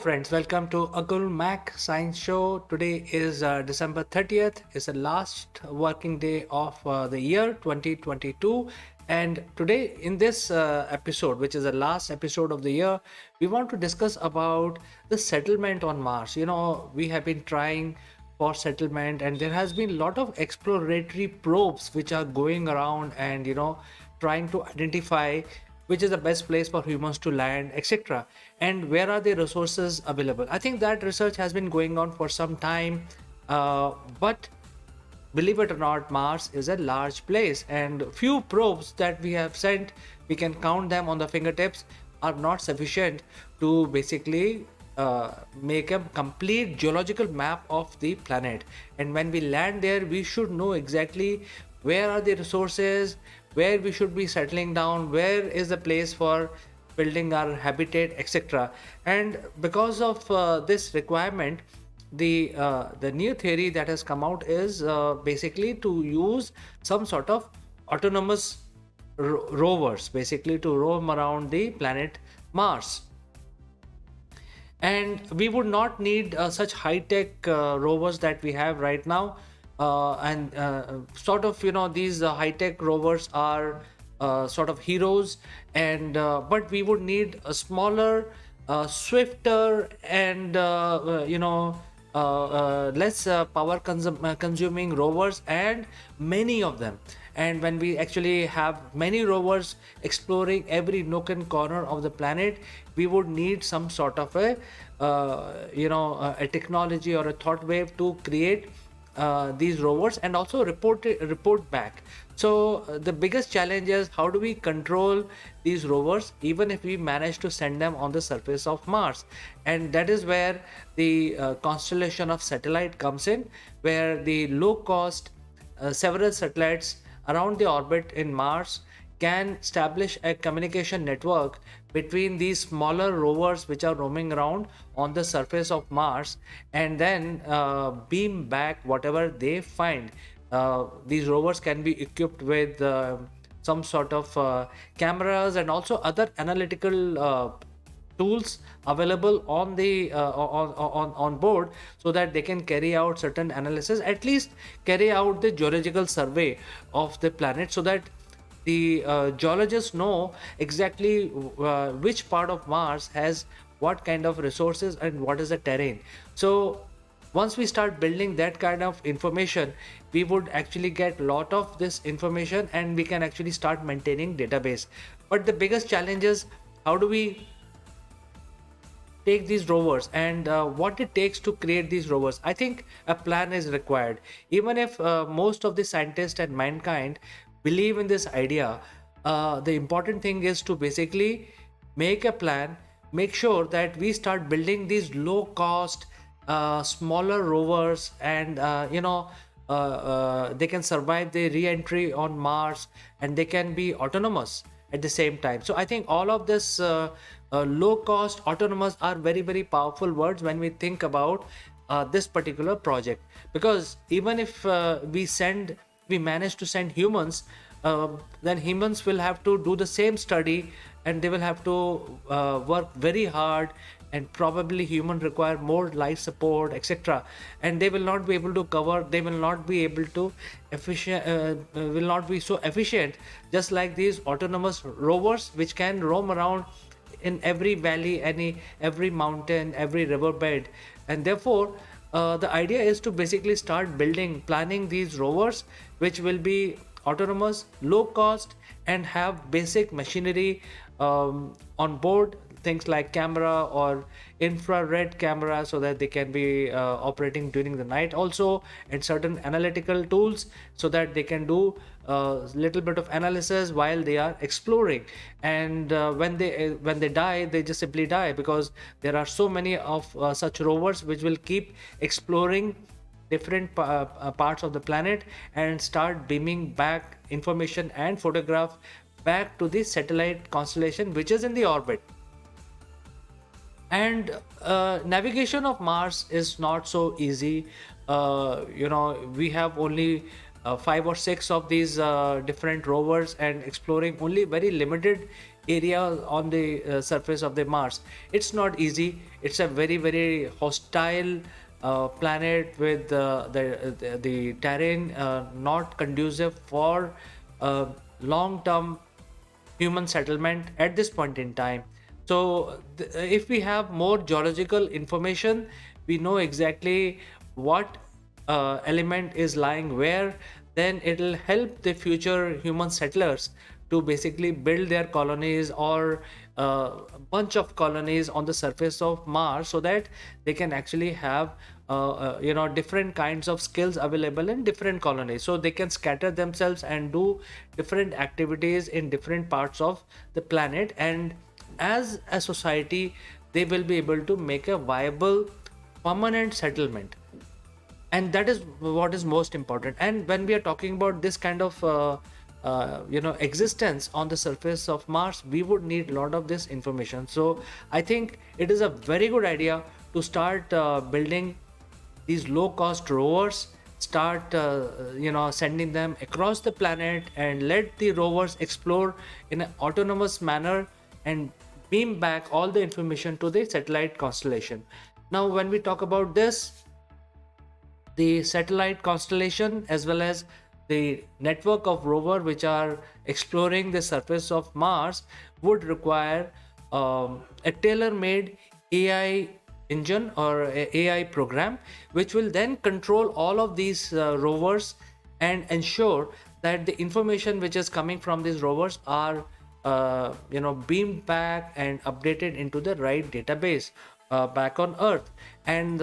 friends, welcome to Akulmach Science Show. Today is December 30th. It's the last working day of the year 2022. And today in this episode, which is the last episode of the year, we want to discuss about the settlement on Mars. We have been trying for settlement, and there has been a lot of exploratory probes which are going around and trying to identify which is the best place for humans to land, etc. And where are the resources available. I think that research has been going on for some time, but believe it or not, Mars is a large place, and few probes that we have sent, we can count them on the fingertips, are not sufficient to basically make a complete geological map of the planet. And when we land there, we should know exactly where are the resources, where we should be settling down, where is the place for building our habitat, etc. And because of this requirement, the new theory that has come out is basically to use some sort of autonomous rovers, basically to roam around the planet Mars. And we would not need such high-tech rovers that we have right now. And sort of, these high-tech rovers are sort of heroes, and but we would need a smaller, swifter, and less power consuming rovers, and many of them. And when we actually have many rovers exploring every nook and corner of the planet, we would need some sort of a technology or a thought wave to create these rovers and also report back. So the biggest challenge is how do we control these rovers even if we manage to send them on the surface of Mars. And that is where the constellation of satellite comes in, where the low cost several satellites around the orbit in Mars can establish a communication network between these smaller rovers which are roaming around on the surface of Mars, and then beam back whatever they find. These rovers can be equipped with some sort of cameras and also other analytical tools available on the on board, so that they can carry out certain analysis, at least carry out the geological survey of the planet, so that the geologists know exactly which part of Mars has what kind of resources and what is the terrain. So once we start building that kind of information, we would actually get a lot of this information, and we can actually start maintaining database. But the biggest challenge is how do we take these rovers, and what it takes to create these rovers. I think a plan is required. Even if most of the scientists and mankind believe in this idea, the important thing is to basically make a plan, make sure that we start building these low cost smaller rovers, and they can survive the re-entry on Mars, and they can be autonomous at the same time. So I think all of this low cost autonomous are very very powerful words when we think about this particular project. Because even if we manage to send humans, then humans will have to do the same study, and they will have to work very hard, and probably human require more life support, etc. And they will not be able to cover, they will not be able to efficient will not be so efficient, just like these autonomous rovers which can roam around in every valley, every mountain, every riverbed. And therefore the idea is to basically start planning these rovers which will be autonomous, low cost, and have basic machinery on board, things like camera or infrared camera, so that they can be operating during the night also, and certain analytical tools so that they can do a little bit of analysis while they are exploring. And when they die, they just simply die, because there are so many of such rovers which will keep exploring different parts of the planet, and start beaming back information and photograph back to the satellite constellation which is in the orbit. And navigation of Mars is not so easy. We have only 5 or 6 of these different rovers, and exploring only very limited area on the surface of the Mars. It's not easy. It's a very, very hostile planet with the terrain not conducive for long term human settlement at this point in time. So, if we have more geological information, we know exactly what element is lying where, then it'll help the future human settlers to basically build their colonies or a bunch of colonies on the surface of Mars, so that they can actually have different kinds of skills available in different colonies, so they can scatter themselves and do different activities in different parts of the planet, and as a society they will be able to make a viable permanent settlement. And that is what is most important. And when we are talking about this kind of existence on the surface of Mars, we would need a lot of this information. So I think it is a very good idea to start building these low cost rovers, start sending them across the planet, and let the rovers explore in an autonomous manner and beam back all the information to the satellite constellation. Now when we talk about this, the satellite constellation as well as the network of rover which are exploring the surface of Mars would require a tailor-made AI engine or a AI program, which will then control all of these rovers and ensure that the information which is coming from these rovers are beamed back and updated into the right database back on Earth. And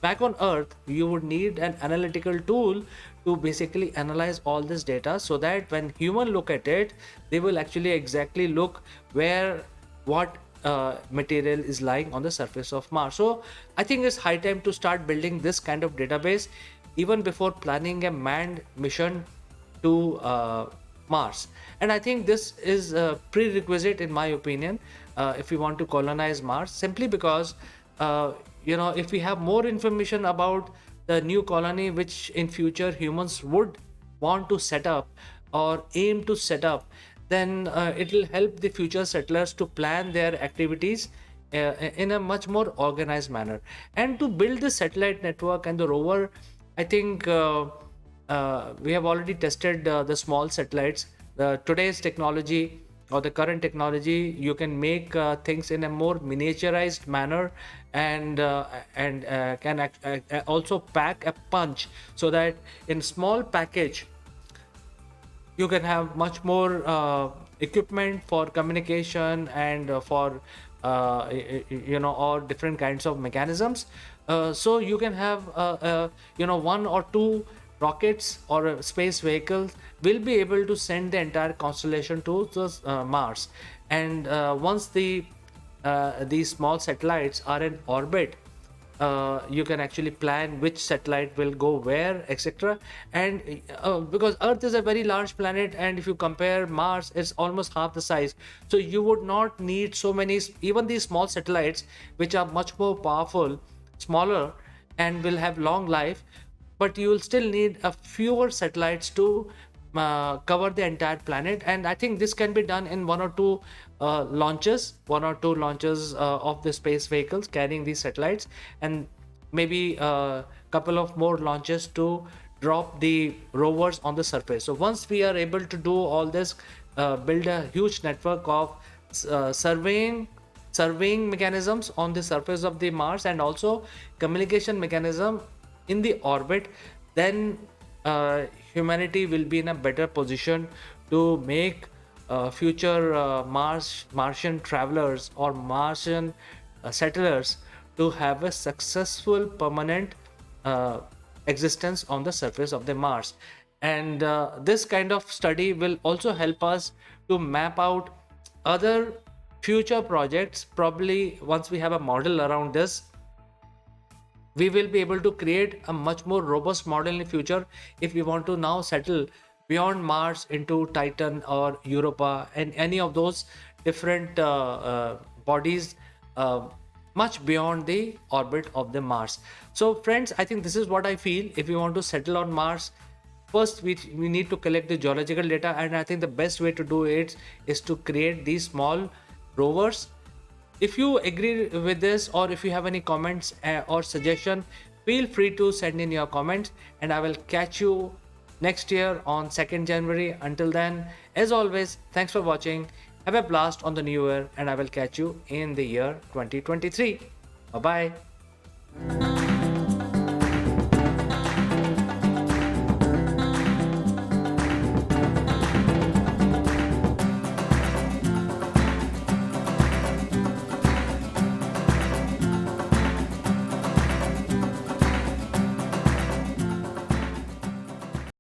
back on Earth, you would need an analytical tool to basically analyze all this data, so that when human look at it, they will actually exactly look where what material is lying on the surface of Mars. So I think it's high time to start building this kind of database even before planning a manned mission to Mars. And I think this is a prerequisite, in my opinion, if we want to colonize Mars, simply because, if we have more information about the new colony which in future humans would want to set up or aim to set up, then it will help the future settlers to plan their activities in a much more organized manner. And to build the satellite network and the rover, I think we have already tested the small satellites. Today's technology or the current technology, you can make things in a more miniaturized manner, and can also pack a punch, so that in small package you can have much more equipment for communication and for all different kinds of mechanisms. So you can have one or two rockets or space vehicles will be able to send the entire constellation to the Mars. And once these small satellites are in orbit, you can actually plan which satellite will go where, etc. And because Earth is a very large planet, and if you compare Mars, it's almost half the size, so you would not need so many, even these small satellites which are much more powerful, smaller, and will have long life, but you will still need a fewer satellites to cover the entire planet. And I think this can be done in one or two launches of the space vehicles carrying these satellites, and maybe a couple of more launches to drop the rovers on the surface. So once we are able to do all this, build a huge network of surveying mechanisms on the surface of the Mars, and also communication mechanism in the orbit, then humanity will be in a better position to make future Martian travelers or Martian settlers to have a successful permanent existence on the surface of the Mars. And this kind of study will also help us to map out other future projects. Probably once we have a model around this, we will be able to create a much more robust model in the future if we want to now settle beyond Mars into Titan or Europa and any of those different bodies much beyond the orbit of the Mars. So friends, I think this is what I feel. If you want to settle on Mars, first we need to collect the geological data, and I think the best way to do it is to create these small rovers. If you agree with this, or if you have any comments or suggestion, feel free to send in your comments, and I will catch you next year on 2nd January. Until then, as always, thanks for watching. Have a blast on the new year, and I will catch you in the year 2023. Bye bye.